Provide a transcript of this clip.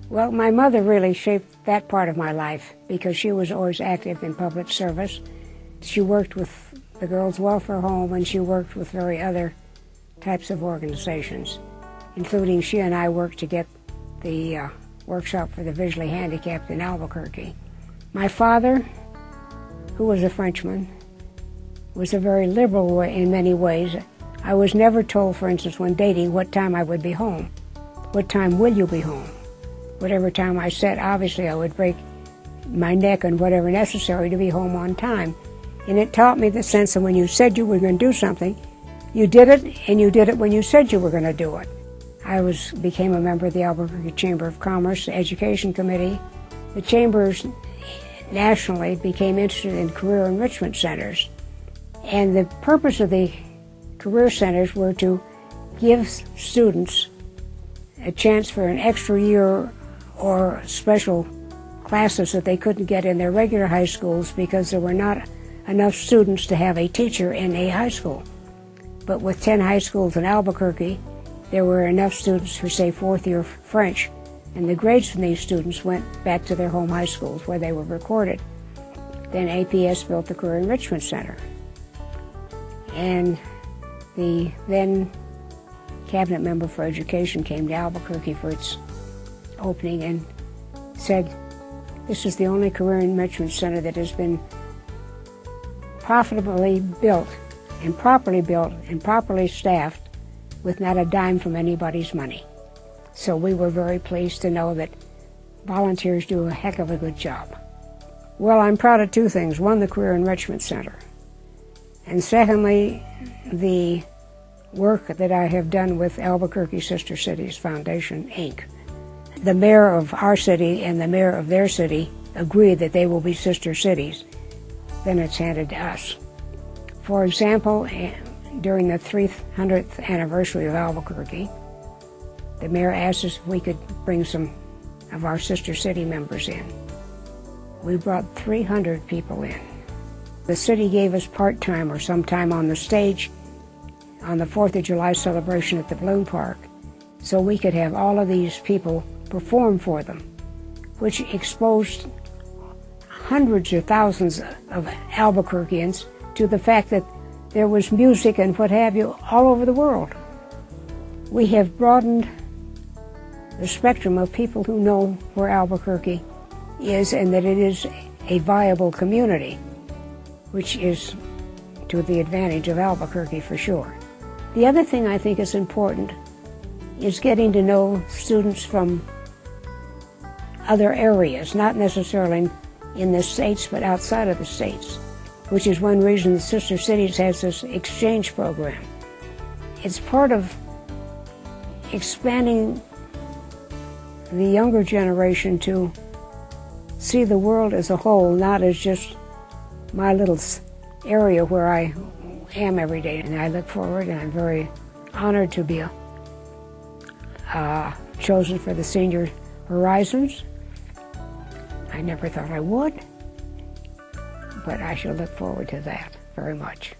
Well, my mother really shaped that part of my life because she was always active in public service. She worked with the Girls' Welfare Home, and she worked with very other types of organizations, including she and I worked to get the workshop for the visually handicapped in Albuquerque. My father, who was a Frenchman, was a very liberal in many ways. I was never told, for instance, when dating, what time I would be home. What time will you be home? Whatever time I said, obviously I would break my neck and whatever necessary to be home on time. And it taught me the sense that when you said you were going to do something, you did it, and you did it when you said you were going to do it. I became a member of the Albuquerque Chamber of Commerce Education Committee. The chambers nationally became interested in career enrichment centers. And the purpose of the career centers were to give students a chance for an extra year or special classes that they couldn't get in their regular high schools because there were not enough students to have a teacher in a high school. But with 10 high schools in Albuquerque, there were enough students for, say, fourth year French, and the grades from these students went back to their home high schools where they were recorded. Then APS built the Career Enrichment Center. And the then cabinet member for education came to Albuquerque for its opening and said, "This is the only career enrichment center that has been profitably built and properly staffed with not a dime from anybody's money." So we were very pleased to know that volunteers do a heck of a good job. Well, I'm proud of two things. One, the Career Enrichment Center. And secondly, the work that I have done with Albuquerque Sister Cities Foundation, Inc. The mayor of our city and the mayor of their city agreed that they will be sister cities. Then it's handed to us. For example, during the 300th anniversary of Albuquerque, the mayor asked us if we could bring some of our sister city members in. We brought 300 people in. The city gave us part-time or some time on the stage on the 4th of July celebration at the Balloon Park, so we could have all of these people perform for them, which exposed hundreds or thousands of Albuquerqueans to the fact that there was music and what have you all over the world. We have broadened the spectrum of people who know where Albuquerque is and that it is a viable community, which is to the advantage of Albuquerque for sure. The other thing I think is important is getting to know students from other areas, not necessarily in the States, but outside of the States, which is one reason the Sister Cities has this exchange program. It's part of expanding the younger generation to see the world as a whole, not as just my little area where I am every day. And I look forward, and I'm very honored to be chosen for the Senior Horizons. I never thought I would, but I shall look forward to that very much.